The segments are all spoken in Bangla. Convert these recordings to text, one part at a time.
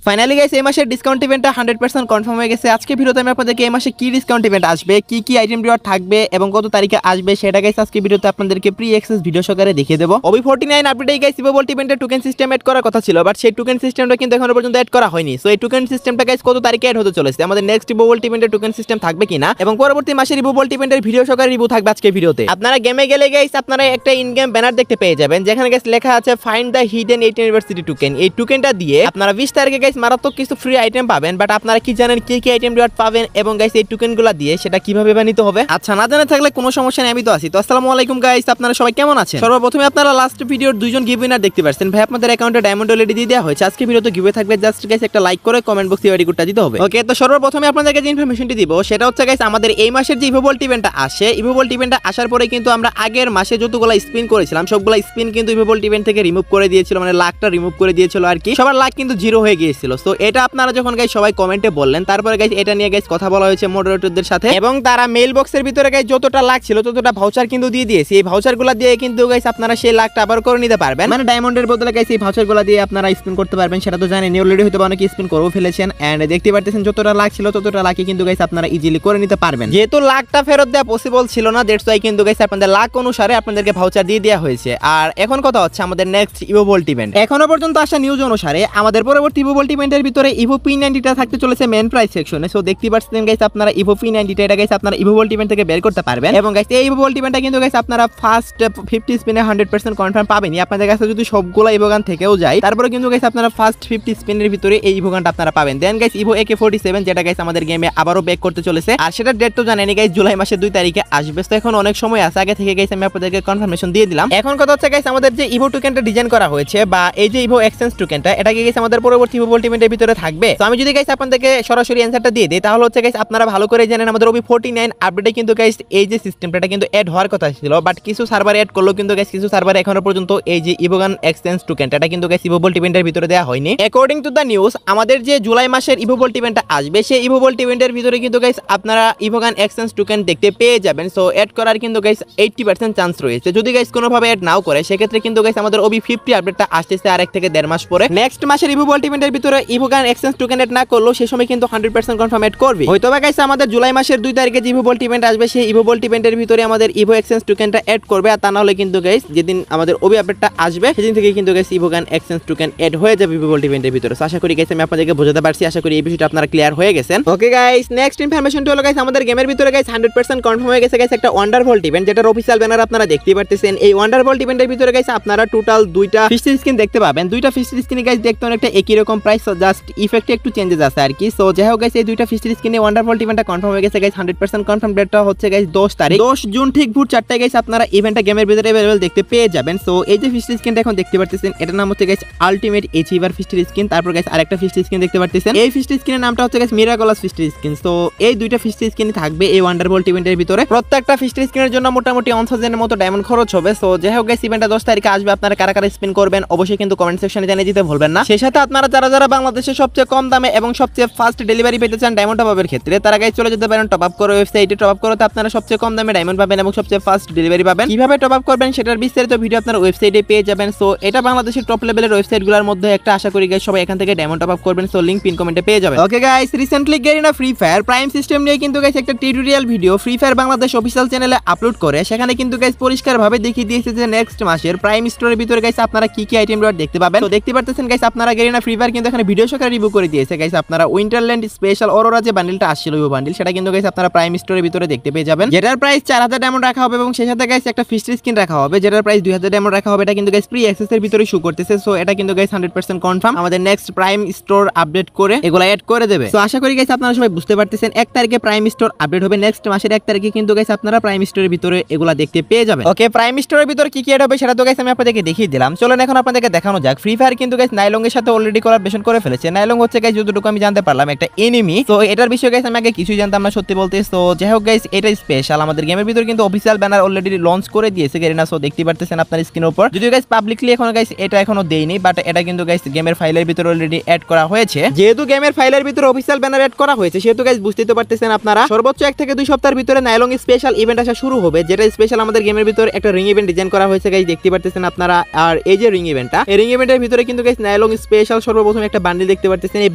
ফাইনালি গাইস এই মাসের ডিসকাউন্ট ইভেন্টটা 100% কনফার্ম হয়ে গেছে। আজকে ভিডিওতে আমি আপনাদেরকে এই মাসে কি ডিসকাউন্ট ইভেন্ট আসবে, কি কি আইটেম রিওয়ার্ড থাকবে এবং কত তারিখে আসবে সেটা গাইস আজকে ভিডিওতে আপনাদেরকে প্রি অ্যাক্সেস ভিডিও সহকারে দেখিয়ে দেব। OB49 আপডেটে গাইস ইভোল্ট ইভেন্টের টোকেন সিস্টেম এড করার কথা ছিল, বাট সেই টোকেন সিস্টেমটা কিন্তু এখনো পর্যন্ত এড করা হয়নি। সো এই টোকেন সিস্টেমটা গাইস কত তারিখে এড হতে চলেছে, আমাদের নেক্সট ইভোল্ট ইভেন্টের টোকেন সিস্টেম থাকবে কিনা এবং পরবর্তী মাসের ইভোল্ট ইভেন্টের ভিডিও সহকারে রিভিউ থাকবে আজকে ভিডিওতে। আপনারা গেমে গেলে গাইস আপনারা একটা ইন গেম ব্যানার দেখতে পেয়ে যাবেন, যেখানে গাইস লেখা আছে find the hidden 8 university token. এই টোকেনটা দিয়ে আপনারা 20 তারিখে গাইস মারাত্মক কিছু ফ্রি আইটেম পাবেন। বাট আপনারা কি জানেন কি কি আইটেম রিওয়ার্ড পাবেন এবং গাইস এই টোকেনগুলো দিয়ে সেটা কিভাবে বানাতে হবে? আচ্ছা, না জানা থাকলে কোনো সমস্যা নেই, আমি তো আছি। তো আসসালামু আলাইকুম গাইস, আপনারা সবাই কেমন আছেন? সর্বপ্রথমে আপনারা লাস্ট ভিডিওর দুইজন গিভ উইনার দেখতে পাচ্ছেন। ভাই আপনাদের অ্যাকাউন্টে ডায়মন্ড অলরেডি দিয়ে দেওয়া হয়েছে। আজকে ভিডিওতে গিভওয়ে থাকবে, জাস্ট গাইস একটা লাইক করে কমেন্ট বক্সে ওয়ারি কোডটা দিতে হবে। ওকে, তো সর্বপ্রথমে আপনাদেরকে যে ইনফরমেশনটি দিব সেটা হচ্ছে গাইস আমাদের এই মাসের যে ইভোল্ট ইভেন্টটা আসে, ইভোল্ট ইভেন্টটা আসার পরে কিন্তু আমরা আগের মাসে যতগুলো স্পিন করেছিলাম সবগুলো স্পিন কিন্তু ইভোল্ট ইভেন্ট থেকে রিমুভ করে দিয়েছিল, মানে লাখটা রিমুভ করে দিয়েছিল আর কি। সবার লাখ কিন্তু জিরো হয়ে গিয়েছিল। সো এটা আপনারা যখন গাইস সবাই কমেন্টে বললেন, তারপরে গাইস এটা নিয়ে গাইস কথা বলা হয়েছে মডারেটরদের সাথে এবং তারা মেইল বক্সের ভিতরে গাইস যতটা লাখ ছিল ততটা ভাউচার কিন্তু দিয়ে দিয়েছে। এই ভাউচারগুলো দিয়ে কিন্তু গাইস আপনারা সেই লাখটা আবার করে নিতে পারবেন, মানে ডায়মন্ডের বদলে গাইস এই ভাউচারগুলো দিয়ে আপনারা স্পিন করতে পারবেন। সেটা তো জানেন, অলরেডি হয়তো অনেকে স্পিন করেও ফেলেছেন এন্ড দেখতে পারতেছেন যতটা লাখ ছিল ততটা লাখই কিন্তু গাইস আপনারা ইজিলি করে নিতে পারবেন। যেহেতু লাখটা ফেরত দেওয়া পসিবল ছিল না, দ্যাটস ওয়াই কিন্তু গাইস আপনাদের লাখ অনুসারে আপনাদেরকে ভাউচার দিয়ে দেওয়া হয়েছে। আর এখন কথা হচ্ছে আমাদের নেক্সট ইভোল্ট ইভেন্ট। এখনো পর্যন্ত আসা নিউজ অনুসারে আমাদের পরবর্তী ইভোল্ট ইভেন্টের ভিতরে ইভো P90টা থাকতে চলেছে মেন প্রাইস সেকশনে। সো দেখতে পাচ্ছেন গাইস আপনারা ইভো P90টা এটা গাইস আপনারা ইভোল্ট ইভেন্ট থেকে বের করতে পারবেন এবং গাইস এই ইভোল্ট ইভেন্টটা কিন্তু গাইস আপনারা ফার্স্ট 50 স্পিনে 100% কনফার্ম পাবেনই। আপনাদের কাছে যদি সবগুলা ইভোগান থেকেও যায় তারপরে কিন্তু গাইস আপনারা ফার্স্ট 50 স্পিনের ভিতরে এই ইভোগানটা আপনারা পাবেন। দেন গাইস ইভো AK47 যেটা গাইস আমাদের গেমে আবারো ব্যাক করতে চলেছে, আর সেটা ডেট তো জানেনই গাইস জুলাই মাসের 2 তারিখে আসবে। তো এখন অনেক সময় আছে, আগে থেকে গাইস আমি আপনাদেরকে কনফার্মেশন দিয়ে দিলাম। এখন কথা হচ্ছে গাইস আমাদের যে ইভো টোকেনটা ডিজাইন করা হয়েছে বা এই যে ইভো এক্সচেঞ্জ টোকেনটা, এটা কি গাইস আমাদের পরবর্তী ইভোল্ট ইভেন্টের ভিতরে থাকবে? তো আমি যদি গাইস আপনাদেরকে সরাসরি অ্যানসারটা দিয়ে দিই তাহলে হচ্ছে গাইস আপনারা ভালো করে জানেন আমাদের OB49 আপডেটে কিন্তু গাইস এই যে সিস্টেমটা কিন্তু এড হওয়ার কথা ছিল, বাট কিছু সার্ভার এড করলো কিন্তু গাইস কিছু সার্ভার এখনো পর্যন্ত এই যে ইভোগান এক্সচেঞ্জ টোকেনটা এটা কিন্তু গাইস ইভোল্ট ইভেন্টের ভিতরে দেওয়া হয়নি। অ্যাকর্ডিং টু দা নিউজ আমাদের যে জুলাই মাসের ইভোল্ট ইভেন্টটা আসবে সেই ইভোল্ট ইভেন্টের ভিতরে কিন্তু গাইস আপনারা ইভোগান এক্সচেঞ্জ টোকেন দেখতে পেয়ে যাবেন। সো এড করার কিন্তু গাইস 80% চান্স রয়েছে। যদি গাইস কোনোভাবে এড নাও করে সেক্ষেত্রে কিন্তু গাইস আমাদের OB50 আপডেটটা আসতেছে আর 1 থেকে 1.5 মাস পরে। নেক্সট মাসের ইভোল্ট ইভেন্টের ভিতরে ইভোগান এক্সচেঞ্জ টোকেন এড না করলো সেই সময় কিন্তু 100% কনফার্ম এড করবে। হয়তোবা গাইস আমাদের জুলাই মাসের 2 তারিখে যে ইভোল্ট ইভেন্ট আসবে সেই ইভোল্ট ইভেন্টের ভিতরে আমাদের ইভো এক্সচেঞ্জ টোকেনটা এড করবে, আর তা না হলে কিন্তু গাইস যেদিন আমাদের ওবি আপডেটটা আসবে সেদিন থেকে কিন্তু গাইস ইভোগান এক্সচেঞ্জ টোকেন এড হয়ে যাবে ইভোল্ট ইভেন্টের ভিতরে। আশা করি গাইস আমি আপনাদেরকে বোঝাতে পারছি, আশা করি এই বিষয়টা আপনারা ক্লিয়ার হয়ে গেছেন। ওকে গাইস, নেক্সট ইনফরমেশনটা হলো গাইস আমাদের গেমের ভিতরে গাইস 100% কনফার্ম হয়ে গেছে গাইস একটা ওয়ান্ডারভল্ট ইভেন্ট, যেটার অফিশিয়াল ব্যানার আপনারা দেখতেই পারতেছেন। এই ওয়ান্ডারভল্ট ইভেন্টের ভিতরে গাইস আপনারা টোটাল 2টা ফিস্টের স্কিন দেখতে পাবেন। 2টা ফিস্টের স্কিনে গাইস দেখতে অনেকটা একই রকম প্রাইস, জাস্ট ইফেক্টে একটু চেঞ্জেস আছে আর কি। সো যাই হোক গাইস এই 2টা ফিস্টের স্কিনে ওয়ান্ডারভল্ট ইভেন্টটা কনফার্ম হয়ে গেছে গাইস 100% কনফার্ম। ডেটটা হচ্ছে গাইস 10 তারিখ, 10 জুন ঠিক ভোর 4টায় গাইস আপনারা ইভেন্টটা গেমের ভিতরে अवेलेबल দেখতে পেয়ে যাবেন। সো এই যে ফিস্টের স্কিনটা এখন দেখতে পারতেছেন এটার নাম হচ্ছে গাইস আলটিমেট অ্যাচিভার ফিস্টের স্কিন। তারপর গাইস আরেকটা ফিস্টের স্কিন দেখতে পারতেছেন, এই ফিস্টের স্কিনের নামটা হচ্ছে গাইস মিরাকলাস ফিস্টের স্কিন। সো এই 2টা ফিস্টের স্কিন থাকবে এই ওয়ান্ডারভল্ট ইভেন্টের ভিতরে। প্রত্যেকটা ফিস্টের স্কিনের জন্য মোটামুটি 1000 এর মতো ডায়মন্ড খরচ হবে। সো যাই হোক গাইস ইভেন্টটা 10 তারিখে আসবে, আপনারা কারা কারা স্পিন করবেন অবশ্যই কিন্তু কমেন্ট সেকশনে জানিয়ে দিতে ভুলবেন না। সেই সাথে আপনারা যারা বাংলাদেশের সবচেয়ে কম দামে এবং সবচেয়ে ফাস্ট ডেলিভারি পেতে চান ডায়মন্ড টপ আপের ক্ষেত্রে, তারা গাইস চলে যেতে পারেন টপ আপ করে ওয়েবসাইটে। টপ আপ করতে আপনারা সবচেয়ে কম দামে ডায়মন্ড পাবেন এবং সবচেয়ে ফাস্ট ডেলিভারি পাবেন। কিভাবে টপ আপ করবেন সেটার বিস্তারিত ভিডিও আপনারা ওয়েবসাইটে পেয়ে যাবেন। সো এটা বাংলাদেশের টপ লেভেলের ওয়েবসাইটগুলোর মধ্যে একটা, আশা করি গাইস সবাই এখান থেকে ডায়মন্ড টপ আপ করবেন। সো লিংক পিন কমেন্টে পেয়ে যাবেন। Okay guys, recently Garena free fire prime system নিয়ে কিন্তু গাইস একটা tutorial video free fire Bangladesh official চ্যানেলে আপলোড করে, সেখানে কিন্তু গাইস পরিষ্কারভাবে দেখিয়ে দিয়েছে যে নেক্সট মাসের প্রাইম স্টোরের ভিতরে গাইস আপনারা কি কি আইটেম রিওয়ার্ড দেখতে পাবেন। তো দেখতে পারতেছেন গাইস আপনারা গেরিনা ফ্রি ফায়ার কিন্তু এখানে ভিডিও সহকারে রিভিউ করে দিয়েছে গাইস। আপনারা উইন্টারল্যান্ড স্পেশাল অরোরা যে বান্ডেলটা আসছিল ওই বান্ডেল, সেটা কিন্তু গাইস আপনারা প্রাইম স্টোরের ভিতরে দেখতে পেয়ে যাবেন, যেটার প্রাইস 4000 ডায়মন্ড রাখা হবে এবং সেই সাথে গাইস একটা ফিস্টের স্কিন রাখা হবে যেটার প্রাইস 2000 ডায়মন্ড রাখা হবে। এটা কিন্তু গাইস প্রি অ্যাক্সেস এর ভিতরে শো করতেছে। সো এটা কিন্তু গাইস 100% কনফার্ম আমাদের নেক্সট প্রাইম স্টোর আপডেট করে এগুলা এড করে দেবে। সো আশা করি গাইস আপনারা সবাই বুঝতে পারতেছেন 1 তারিখে প্রাইম স্টোর আপডেট হবে, নেক্সট মাসের 1 তারিখে কিন্তু গাইস আপনারা প্রাইম স্টোরের ভিতরে এগুলা দেখতে পেয়ে যাবেন। ওকে, প্রাইম স্টোরের ভিতরে কি কি এড হবে সেটা তো গাইস আমি আপনাদেরকে দেখিয়ে দিলাম। চলুন এখন আপনাদেরকে দেখানো যাক। ফ্রি ফায়ার কিন্তু গাইস নাইলং এর সাথে অলরেডি কোলাবোরেশন করে ফেলেছে। নাইলং হচ্ছে গাইস যতটুকু আমি জানতে পারলাম একটা এনিমি। সো এটার বিষয়ে গাইস আমি আগে কিছুই জানতাম না সত্যি বলতে। সো যাই হোক গাইস এটা স্পেশাল আমাদের গেমের ভিতরে কিন্তু অফিশিয়াল ব্যানার অলরেডি লঞ্চ করে দিয়েছে গেরিনা। সো দেখতে পারতেছেন আপনার স্ক্রিনের উপর, যদিও গাইস পাবলিকলি এখন গাইস এটা এখনো দেইনি, বাট এটা কিন্তু গাইস গেমের ফাইলের ভিতরে অলরেডি এড করা হয়েছে। যেহেতু গেমের ফাইলের ভিতরে অফিশিয়াল ব্যানার এড করা হয়েছে সেহেতু গাইস বুঝতেই তো পারতেছেন আপনারা সর্বোচ্চ 1 থেকে 2 সপ্তাহের ভিতরে নাইলং স্পেশাল ইভেন্ট আসা শুরু হবে, যেটা স্পেশাল আমাদের গেমের ভিতরে একটা রিং ইভেন্ট ডিজাইন করা হয়েছে গাইস দেখতে পারতেছেন আপনারা। আর এই যে রিং ইভেন্টটা, এই রিং ইভেন্টের ভিতরে কিন্তু গাইস নাইলং স্পেশাল সর্বপ্রথম একটা বান্ডিল দেখতে পারতেছেন, এই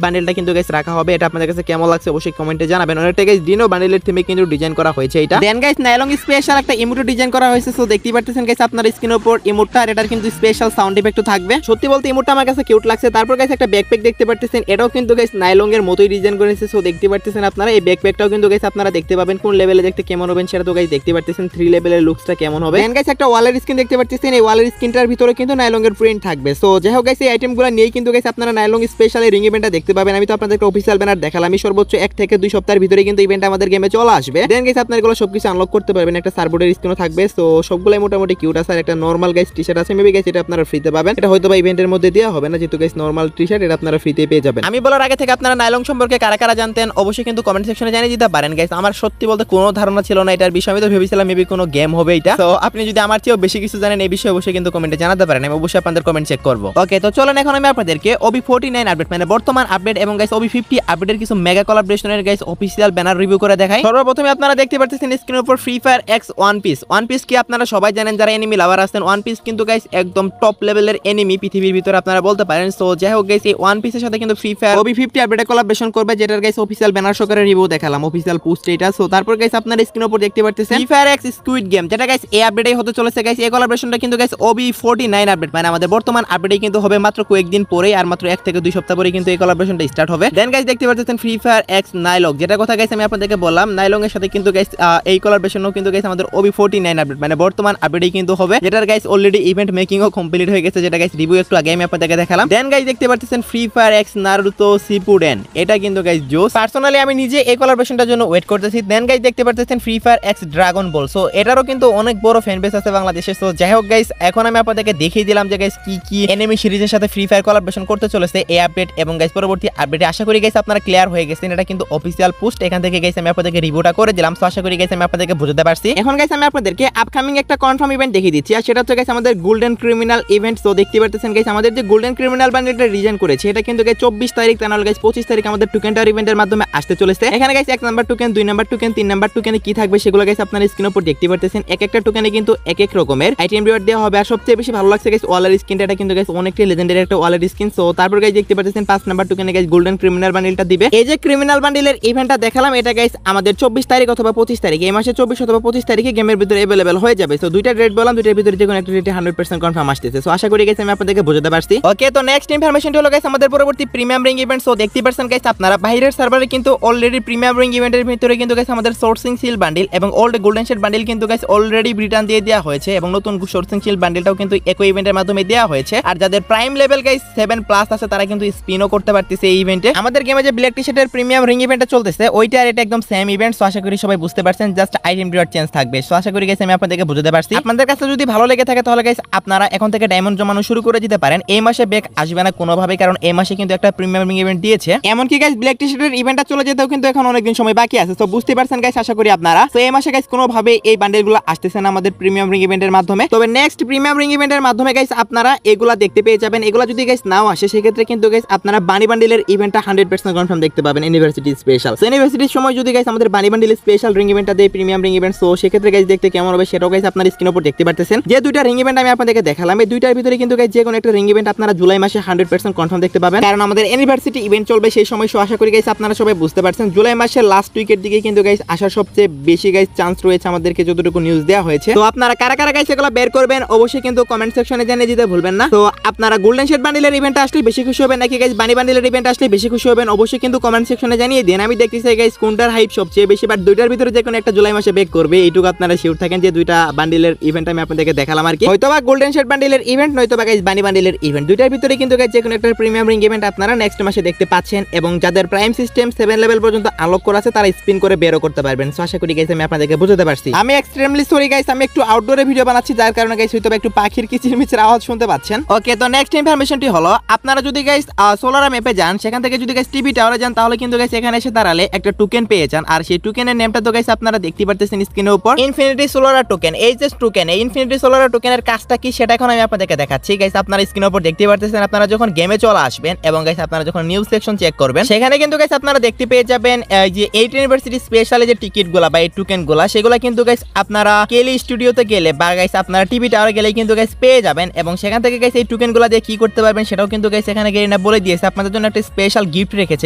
বান্ডিলটা কিন্তু গাইস রাখা হবে। এটা আপনাদের কাছে কেমন লাগছে অবশ্যই কমেন্টে জানাবেন। অনেকটা গাইস ডিনো বান্ডিলের থিমে কিন্তু ডিজাইন করা হয়েছে এটা। দেন গাইস নাইলং স্পেশাল একটা ইমোট ডিজাইন করা হয়েছে। সো দেখতে পারতেছেন গাইস আপনার স্ক্রিনের উপর ইমোটটা, আর এটার কিন্তু স্পেশাল সাউন্ড ইফেক্টও থাকবে। সত্যি বলতে ইমোটটা আমার কাছে কিউট লাগছে। তারপর গাইস একটা ব্যাকপ্যাক দেখতে পারতেছেন, এটাও কিন্তু গাইস নাইলং এর মতোই ডিজাইন করেছে। সো দেখতে পারতেছেন আপনারা এই ব্যাকপ্যাকটাও কিন্তু গাইস আপনারা দেখতে পাবেন কোন লেভেলে দেখতে কেমন হবে সেটা তো গাইস দেখতে পারতেছেন। 3 লেভেলের লুকসটা কেমন হবে। দেন গাইস একটা ওয়ালের স্ক্রিন দেখতে পারতেছেন, এই ওয়ালের স্ক্রিনটার ভিতরে কিন্তু নাইলং এর প্রিন্ট থাকবে। সো যাই হোক গাইস এই আইটেমগুলো নিয়েই কিন্তু গাইস আপনারা নাইলং স্পেশাল এই রিং ইভেন্টটা দেখতে পাবেন। আমি তো আপনাদেরকে অফিসিয়াল ব্যানার দেখালাম, আমি সর্বোচ্চ 1 থেকে 2 সপ্তাহের ভিতরে কিন্তু ইভেন্ট আমাদের গেমে চলে আসবে। দেন গাইস আপনারা এগুলো সবকিছু আনলক করতে পারবেন, একটা সার্বোর্ডের স্ক্রিনও থাকবে। সো সবগুলাই মোটামুটি কিউট আছে। আর একটা নরমাল গাইস টি-শার্ট আছে, মেবি গাইস এটা আপনারা ফ্রিতে পাবেন। এটা হয়তো বা ইভেন্টের মধ্যে দেওয়া হবে না, যেহেতু গাইস নরমাল টি-শার্ট, এটা আপনারা ফ্রিতে পেয়ে যাবেন। আমি বলার আগে থেকে আপনারা নাইলং সম্পর্কে কারা কারা জানতেন অবশ্যই কিন্তু কমেন্ট সেকশনে জানিয়ে দিতে পারেন গাইস। আমার সত্যি বলতে কোনো ধারণা ছিল না এটার বিষয়ে, আমি তো ভেবেছিলাম মেবি কোনো গেম হবে এটা। তো আপনি যদি আমার চেয়েও বেশি কিছু জানেন এই বিষয়ে অবশ্যই কিন্তু কমেন্টে জানাতে পারেন, আমি অবশ্যই আপনাদের কমেন্ট চেক করব। ওকে, তো চলেন এখন আমি আপনাদেরকে OB49 আপডেট মানে বর্তমান আপডেট এবং গাইস OB50 আপডেটের কিছু মেগা কোলাবরেশনের গাইস অফিশিয়াল ব্যানার রিভিউ করে দেখাই। সর্বপ্রথমে আপনারা দেখতে পাচ্ছেন স্ক্রিনের উপর Free Fire x One Piece. One Piece কি আপনারা সবাই জানেন যারা এনিমি লাভার আছেন, ওয়ান পিস কিন্তু গাইস একদম টপ লেভেলের এনিমি পৃথিবীর ভিতরে আপনারা বলতে পারেন। সো যাই হোক গাইস এই ওয়ান পিসের সাথে কিন্তু ফ্রি ফায়ার OB50 আপডেটে কোলাবরেশন করবে, যেটার গাইস অফিশিয়াল ব্যানার সহকারে রিভিউ দেখালাম, অফিশিয়াল পোস্ট এটা। সো তারপর গাইস আপনারা স্ক্রিনের উপর দেখতে পাচ্ছেন free Fire x squid game, যেটা গাইস এই আপডেটেই হতে চলেছে গাইস। এই কোলাবরেশনটা কিন্তু গাইস OB49 আপডেট মানে আমাদের বর্তমান আপডেটেই কিন্তু হবে মাত্র কয়েকদিন পরেই, আর মাত্র 1 থেকে 2 সপ্তাহ পরে কিন্তু এই কোলাবরেশনটা স্টার্ট হবে। দেন গাইস দেখতে পাচ্ছেন ফ্রি ফায়ার এক্স নাইলং, যেটা কথা গাইস আমি আপনাদেরকে বললাম, নাইলং এর সাথে কিন্তু গাইস এই কোলাবরেশনও কিন্তু গাইস আমাদের OB49 আপডেট মানে বর্তমান আপডেটেই কিন্তু হবে, যেটার গাইস অলরেডি ইভেন্ট মেকিংও কমপ্লিট হয়ে গেছে, যেটা গাইস রিভিউ একটু আগে আমি আপনাদেরকে দেখালাম। দেন গাইস দেখতে পাচ্ছেন free Fire x Naruto Shippuden, এটা কিন্তু গাইস জোস। পার্সোনালি আমি নিজে এই কোলাবরেশনটার জন্য ওয়েট করতেছি। দেন গাইস দেখতে পাচ্ছেন ফ্রি ফায়ার এক্স ড্রাগন বল, সো এটারও কিন্তু অনেক বড় ফ্যান বেস আছে বাংলাদেশে। সো যাই হোক গাইস এখন আমি আপনাদেরকে দেখিয়ে দিলাম যে গাইস কি কি এনিমি সিরিজের সাথে ফ্রি ফায়ার কোলাবরেশন করতে চলেছে এই আপডেট এবং গাইস পরবর্তী আপডেটে। আশা করি গাইস আপনারা ক্লিয়ার হয়ে গেছেন, এটা কিন্তু অফিশিয়াল পোস্ট, এখান থেকে গাইস আমি আপনাদেরকে রিভিউটা করে দিলাম। সো আশা করি গাইস আমি আপনাদেরকে বুঝাতে পারছি। এখন গাইস আমি আপনাদেরকে আপকামিং একটা কনফার্ম ইভেন্ট দেখিয়ে দিচ্ছি, আর সেটা হচ্ছে গাইস আমাদের গোল্ডেন ক্রিমিনাল ইভেন্ট। সো দেখতে পাচ্ছেন গাইস আমাদের যে গোল্ডেন ক্রিমিনাল বান্ডেলটা ডিজাইন করেছে, এটা কিন্তু গাইস 24 তারিখ তাহলে গাইস 25 তারিখ আমাদের টোকেন টাওয়ার ইভেন্টের মাধ্যমে আসতে চলেছে। এখানে guys 1 number token, 2 number token, 3 number টোকেনে কি থাকবে সেগুলো গাইস আপনারা স্ক্রিনের উপর দেখতে পাচ্ছেন। এক একটা টোকেনে কিন্তু এক এক রকমের আইটেম রিওয়ার্ড দেওয়া হবে। আর সবচেয়ে বেশি ভালো লাগছে গাইস ওয়ালের স্কিনটা, এটা কিন্তু গাইস অনেকটাই লেজেন্ডারি একটা ওয়ালের স্কিন। সো তারপর গাইস দেখতে পাচ্ছেন 5 নাম্বার টোকেনে গাইস গোল্ডেন ক্রিমিনাল বান্ডেলটা দিবে। এই যে ক্রিমিনাল বান্ডেলের ইভেন্টটা দেখালাম, এটা গাইস আমাদের 24 তারিখ অথবা 25 তারিখ, এই মাসে 24 অথবা 25 তারিখে গেমের ভিতরে अवेलेबल হয়ে যাবে। সো দুইটা রেট বললাম, দুইটার ভিতরে যে কোনো একটা রেটে 100% কনফার্ম আসতেছে। সো আশা করি গাইস আমি আপনাদেরকে বুঝাতে পারছি। ওকে, তো নেক্সট ইনফরমেশনটা হলো গাইস আমাদের পরবর্তী প্রিমিয়াম রিং ইভেন্ট। সো দেখতে পাচ্ছেন গাইস আপনারা বাইরের সার্ভারে কিন্তু অলরেডি প্রিমিয়াম রিং ইভেন্টের ভিতরে কিন্তু গাইস আমাদের সোর্সিং সিল বান্ডেল এবং ওল্ড গোল্ডেন শেড বান্ডেল কিন্তু গাইস অলরেডি রিটার্ন দিয়ে দেওয়া হয়েছে, এবং নতুন সোর্সিং সিল বান্ডেলটাও কিন্তু একই ইভেন্টের মাধ্যমে দেওয়া হয়েছে। আর যাদের প্রাইম লেভেল গাইস 7+ আছে তারা কিন্তু স্পিনও করতে পারতেছে এই ইভেন্টে। আমাদের গেমে যে ব্ল্যাক টি-শার্টের প্রিমিয়াম রিং ইভেন্টটা চলতেছে ওইটা আর এটা একদম সেম ইভেন্ট। সো আশা করি সবাই বুঝতে পারছেন, জাস্ট আইটেম রিওয়ার্ড চেঞ্জ থাকবে। সো আশা করি গাইস আমি আপনাদেরকে বুঝাতে পারছি। আপনাদের কাছে যদি ভালো লেগে থাকে তাহলে গাইস আপনারা এখন থেকে ডায়মন্ড জমানো শুরু করে দিতে পারেন। এই মাসে ব্যাক আসবে না কোনোভাবে, কারণ এই মাসে কিন্তু একটা প্রিমিয়াম রিং ইভেন্ট দিয়েছে। এমনকি গাইস ব্ল্যাক টি-শার্টের ইভেন্টটা চলে যেতেও কিন্তু এখন অনেকদিন সময় বাকি আছে। তো বুঝতে পারছেন গাইস আশা করি আপনারা। তো এই মাসে গাইস কোনোভাবে এই বান্ডেলগুলো আসতেছে না আমাদের প্রিমিয়াম রিং ইভেন্টের মাধ্যমে। তবে নেক্সট প্রিমিয়াম রিং ইভেন্টের মাধ্যমে গাইস আপনারা এগুলা দেখতে পেয়ে যাবেন। এগুলা যদি গাইস নাও আসে সেক্ষেত্রে কিন্তু গাইস আপনারা বানি বান্ডেলের ইভেন্টটা 100% কনফার্ম দেখতে পাবেন ইউনিভার্সিটি স্পেশাল। সো ইউনিভার্সিটির সময় যদি গাইস আমাদের বানি বান্ডেলের স্পেশাল রিং ইভেন্টটা দেয় প্রিমিয়াম রিং ইভেন্ট, সো সেক্ষেত্রে গাইস দেখতে কেমন হবে সেটাও গাইস আপনারা স্ক্রিনের উপর দেখতে পারতেছেন। যে দুইটা রিং ইভেন্ট আমি আপনাদেরকে দেখালাম, এই দুইটার ভিতরে কিন্তু গাইস যে কোনো একটা রিং ইভেন্ট আপনারা জুলাই মাসে 100% কনফার্ম দেখতে পাবেন, কারণ আমাদের ইউনিভার্সিটি ইভেন্ট চলবে সেই সময়। সো আশা করি গাইস আপনারা সবাই বুঝতে পারছেন জুলাই মাসের লাস্ট উইকের দিকে কিন্তু গাইস আসার সবচেয়ে বেশি গাইস চান্স রয়েছে আমাদেরকে, যতটুকু নিউজ দেওয়া হয়েছে। তো আপনারা কারা কারা গাইস এগুলো বের করবেন অবশ্যই কিন্তু কমেন্ট সেকশনে জানিয়ে দিতে ভুলবেন না। তো আপনারা গোল্ডেন শেড বান্ডেলের ইভেন্ট আসলে বেশি খুশি হবেন নাকি গাইস বানি বান্ডেলের ইভেন্ট আসলে বেশি খুশি হবেন অবশ্যই কিন্তু কমেন্ট সেকশনে জানিয়ে দিন। আমি দেখতেছি গাইস কোনটার হাইপ সবচেয়ে বেশি, বাট দুইটার ভিতরে যে কোনো একটা জুলাই মাসে বেক করবে এইটুকু আপনারা শিওর থাকেন যে দুইটা বান্ডেলের ইভেন্ট আমি আপনাদেরকে দেখালাম আর কি। হয়তোবা গোল্ডেন শেড বান্ডেলের ইভেন্ট নয়তোবা গাইস বানি বান্ডেলের ইভেন্ট, দুইটার ভিতরে কিন্তু গাইস যে কোনো একটা প্রিমিয়াম রিং ইভেন্ট আপনারা নেক্সট মাসে দেখতে পাচ্ছেন। এবং যাদের প্রাইম সিস্টেম 7 লেভেল পর্যন্ত আনলক করা আছে তারা স্পিন করে বেরও করতে পারবেন। সো আশা করি গাইস আমি আপনাদেরকে বুঝাতে পারছি। আমি এক্সট্রিমলি সরি গাইস, আমি একটু আউটডোরে ভিডিও বানাচ্ছি যার কারণে গাইস হয়তো একটু পাখির কিচিরমিচির আওয়াজ শুনতে পাচ্ছেন। ওকে, তো নেক্সট ইনফরমেশনটি হলো আপনারা যদি গাইস সোলারা ম্যাপে যান, সেখান থেকে যদি গাইস টিভি টাওয়ারে যান তাহলে কিন্তু গাইস এখানে এসে দাঁড়ালে একটা টোকেন পেয়ে যান। আর সেই টোকেনের নেমটা তো গাইস আপনারা দেখতে পারতেছেন স্ক্রিনের উপর, ইনফিনিটি সোলারা টোকেন। এই যে টোকেন, এই ইনফিনিটি সোলারা টোকেনের কাজটা কি সেটা এখন আমি আপনাদেরকে দেখাচ্ছি। গাইস আপনারা স্ক্রিনের উপর দেখতে পারতেছেন, আপনারা যখন গেমে চলে আসবেন এবং গাইস আপনারা যখন নিউজ সেকশন চেক করবেন সেখানে কিন্তু গাইস আপনারা দেখতে পেয়ে যাবেন যে 8 ইউনিভার্সিটি স্পেশাল যে টিকিটগুলা বা এই টোকেনগুলা সেগুলা কিন্তু গাইস আপনারা কেলি স্টুডিওতে গেলে বা গাইস আপনারা টিভি টাওয়ারে গেলে কিন্তু গাইস পেয়ে যাবেন। এবং সেখান থেকে গাইস এই টোকেনগুলা দিয়ে কি করতে পারবেন সেটাও কিন্তু গাইস এখানে গিয়ে গেরিনা বলে দিয়েছে আপনাদের জন্য একটা স্পেশাল গিফট রেখেছে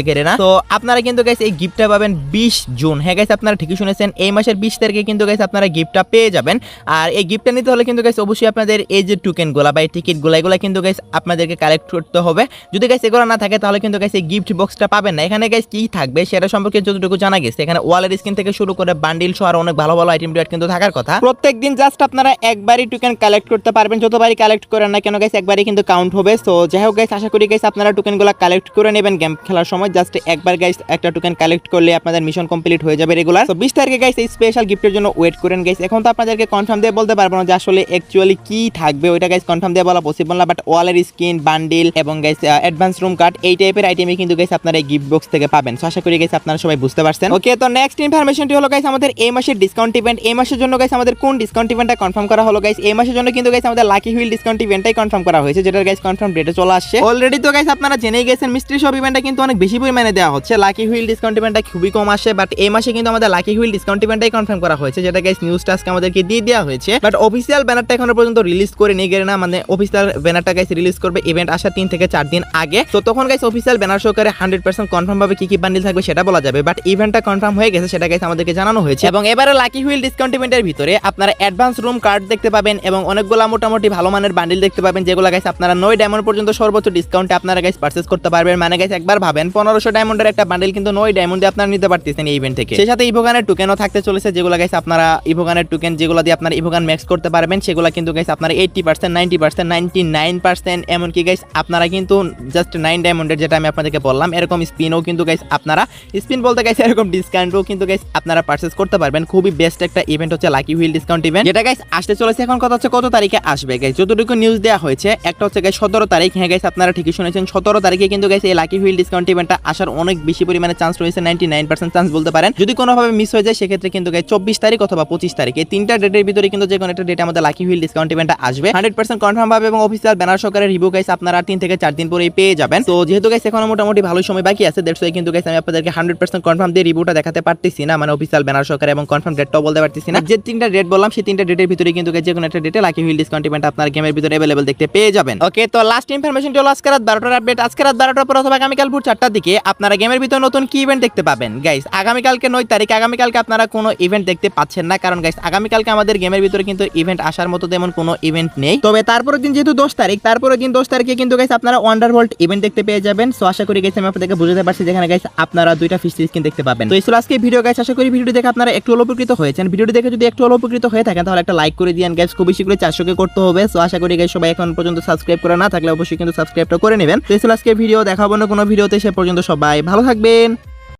গেরিনা। তো আপনারা কিন্তু গাইস এই গিফটটা পাবেন 20 জুন। হ্যাঁ গাইস, আপনারা ঠিকই শুনেছেন, এই মাসের 20 তারিখে কিন্তু গাইস আপনারা গিফটটা পেয়ে যাবেন। আর এই গিফটটা নিতে হলে কিন্তু গাইস অবশ্যই আপনাদের এই যে টোকেনগুলো বা এই টিকিটগুলো এগুলো কিন্তু গাইস আপনাদেরকে কালেক্ট করতে হবে। যদি গাইস এগুলো না থাকে তাহলে কিন্তু গাইস এই গিফট বক্সটা পাবেন না। এখানে গাইস কি থাকবে সেটা সম্পর্কে যতটুকু জানা গেছে, এখানে ওয়ালের স্কিন থেকে শুরু করে বান্ডিল সহ আর অনেক ভালো ভালো আইটেম রিওয়ার্ড কিন্তু থাকার কথা। প্রত্যেকদিন জাস্ট আপনারা একবারই টোকেন কালেক্ট করতে পারবেন, যতবারই কালেক্ট করেন না কেন গাইস একবারই কিন্তু কাউন্ট হবে। সো যাই হোক গাইস, আশা করি গাইস আপনারা টোকেনগুলো কালেক্ট করে নেবেন গেম খেলার সময়। জাস্ট একবার গাইস একটা টোকেন কালেক্ট করলে আপনাদের মিশন কমপ্লিট হয়ে যাবে রেগুলার। তো 20 তারিখে গাইস এই স্পেশাল গিফটের জন্য ওয়েট করেন গাইস। এখন তো আপনাদেরকে কনফার্ম দিয়ে বলতে পারবো না যে আসলে অ্যাকচুয়ালি কি থাকবে, ওইটা গাইস কনফার্ম দিয়ে বলা পসিবল না। বাট ওয়ালের স্কিন, বান্ডিল এবং গাইস অ্যাডভান্স রুম কার্ড এই টাইপের আইটেমই কিন্তু গাইস আপনারা এই গিফট বক্স থেকে পাবেন। সো আশা করি গাইস আপনারা সবাই বুঝতে পারছেন। ওকে, তো নেক্সট ইনফরমেশনটি হলো গাইস আমাদের এই মাসের ডিসকাউন্ট ইভেন্ট। এই মাসের জন্য গাইস আমাদের কোন ডিসকাউন্ট ইভেন্টটা কনফার্ম করা হলো গাইস? এই মাসের জন্য কিন্তু গাইস আমাদের লাকি হুইল ডিসকাউন্ট ইভেন্টটাই কনফার্ম করা হয়েছে, যেটা গাইস কনফার্ম ডেটে চলে আসছে অলরেডি। তো গাইস আপনারা জেনেই গেছেন মিস্ট্রি শপ ইভেন্টটা কিন্তু অনেক বেশি পরিমাণে দেওয়া হচ্ছে, লাকি হুইল ডিসকাউন্ট ইভেন্টটা খুবই কম আসে। বাট এই মাসে কিন্তু আমাদের লাকি হুইল ডিসকাউন্ট ইভেন্টটাই কনফার্ম করা হয়েছে, যেটা গাইস নিউজটা আজকে আমাদেরকে দিয়ে দেওয়া হয়েছে। বাট অফিসিয়াল ব্যানারটা এখনো পর্যন্ত রিলিজ করে নিয়ে গেলে না, মানে অফিসিয়াল ব্যানারটা গাইস রিলিজ করবে ইভেন্ট আসার 3 থেকে 4 দিন আগে। তো তখন গাইস অফিসিয়াল ব্যানার সহকারে 100% কনফার্ম ভাবে কি কি বান্ডিল থাকবে সেটা বলা যাবে। বাট ইভেন্টটা কনফার্ম হয়ে গেছে, সেটা গাইস আমাদেরকে জানানো হয়েছে। এবং এবারে লাকি হুইল ডিসকাউন্ট ইভেন্টের ভিতরে আপনারা অ্যাডভান্স রুম কার্ড দেখতে পাবেন এবং অনেকগুলো মোটামুটি ভালো মানের বান্ডিল দেখতে পাবেন, যেগুলো গাইস আপনারা 9 ডায়মন্ড পর্যন্ত সর্বোচ্চ ডিসকাউন্টে আপনারা গাইস পারচেজ করতে পারবেন। মানে গাইস একবার ভাবেন 1500 ডায়মন্ডের একটা বান্ডিল কিন্তু 9 ডায়মন্ডে আপনারা নিতে পারতেছেন এই ইভেন্ট থেকে। সেই সাথে ইভোগানের টোকেনও থাকতে চলেছে, যেগুলো গাইস আপনারা ইভোগানের টোকেন যেগুলো দিয়ে আপনারা ইভোগান ম্যাক্স করতে পারবেন, সেগুলো কিন্তু গাইস আপনারা 80%, 90%, 99% এমনকি গাইস আপনারা কিন্তু জাস্ট 9 ডায়মন্ডের যেটা আমি আপনাদেরকে বললাম এরকম স্পিনও কিন্তু গাইস আপনারা স্পিন বলতে গাইস এরকম ডিসকাউন্টও কিন্তু গাইস আপনারা পারচেজ করতে পারবেন। খুবই বেস্ট একটা ইভেন্ট হচ্ছে লাকি হুইল ডিসকাউন্ট ইভেন্ট, যেটা গাইস আসতে চলেছে। এখন কথা হচ্ছে কত তারিখে আসবে গাইস? যতটুকু নিউজ দেওয়া হয়েছে একটা হচ্ছে গাইস 17 তারিখ। হ্যাঁ গাইস আপনারা ঠিকই শুনেছেন, 17 তারিখে কিন্তু গাইস এই লাকি হুইল ডিসকাউন্ট ইভেন্টটা আসার অনেক বেশি পরিমাণে চান্স রয়েছে, 99% চান্স বলতে পারেন। যদি কোনোভাবে মিস হয়ে যায় সেক্ষেত্রে কিন্তু গাইস 24 তারিখ অথবা 25 তারিখ এই তিনটা ডেটের ভিতরে কিন্তু যে কোনো একটা ডেটে আমাদের লাকি হুইল ডিসকাউন্ট ইভেন্টটা আসবে 100% কনফার্ম ভাবে এবং অফিসিয়াল ব্যানার সহকারে রিভিউ গাইস আপনারা 3 থেকে 4 দিন পরেই পেয়ে যাবেন। তো যেহেতু গাইস এখনো মোটামুটি ভালো সময় বাকি আছে, দ্যাটস ওয়াই কিন্তু গাইস আমি আপনাদেরকে 100% কনফার্ম দিয়ে রিভিউটা দেখাতে পারতেছি না, মানে অফিসিয়াল ব্যানার সহকারে এবং কনফার্ম ডেটটাও বলতে পারতেছি না। যে তিনটা ডেট বললাম সেই তিনটা ডেটের ভিতরে কিন্তু গাইস যে কোনো একটা ডেটে লাকি হুইল ডিসকাউন্ট ইভেন্ট আপনার গেমের ভিতরে अवेलेबल দেখতে পেয়ে যাবেন। ওকে, তো লাস্ট ইনফরমেশনটি হলো আজকে রাত 12টার আপডেট। আজকে রাত 12টার পর অথবা আগামীকাল ভোর 4টার দিকে আপনারা গেমের ভিতরে নতুন কি ইভেন্ট দেখতে পাবেন গাইস। আগামীকালকে 9 তারিখ, আগামীকালকে আপনারা কোনো ইভেন্ট দেখতে পাচ্ছেন না, কারণ গাইস আগামীকালকে আমাদের গেমের ভিতরে কিন্তু ইভেন্ট আসার মতো তেমন কোনো ইভেন্ট নেই। তবে তারপরের দিন যেহেতু 10 তারিখ, তারপরের দিন 10 তারিখে কিন্তু গাইস আপনারা ওয়ান্ডারওয়ার্ল্ড ইভেন্ট দেখতে পেয়ে যাবেন। সো আশা করি গাইস আমি আপনাদেরকে বুঝাতে পারছি, যেখানে গাইস আপনারা দুইটা ফিশ স্কিন দেখতে পাবেন। তো এই ছিল আজকে ভিডিও গাইস। আশা করি ভিডিওটি দেখে আপনারা একটু উপকৃত হয়েছেন। ভিডিওটি দেখে যদি একটু উপকৃত হয়ে থাকেন তাহলে একটা লাইক করে দিয়েন গাইস, খুব বেশি করে 400 কে করতে হবে। সো আশা করি গাইস সবাই এখন পর্যন্ত সাবস্ক্রাইব করে না থাকলে অবশ্যই কিন্তু সাবস্ক্রাইবটা করে নেবেন। তো এই ছিল আজকে ভিডিও, দেখা হবে না কোনো ভিডিওতে, সে পর্যন্ত সবাই ভালো থাকবেন।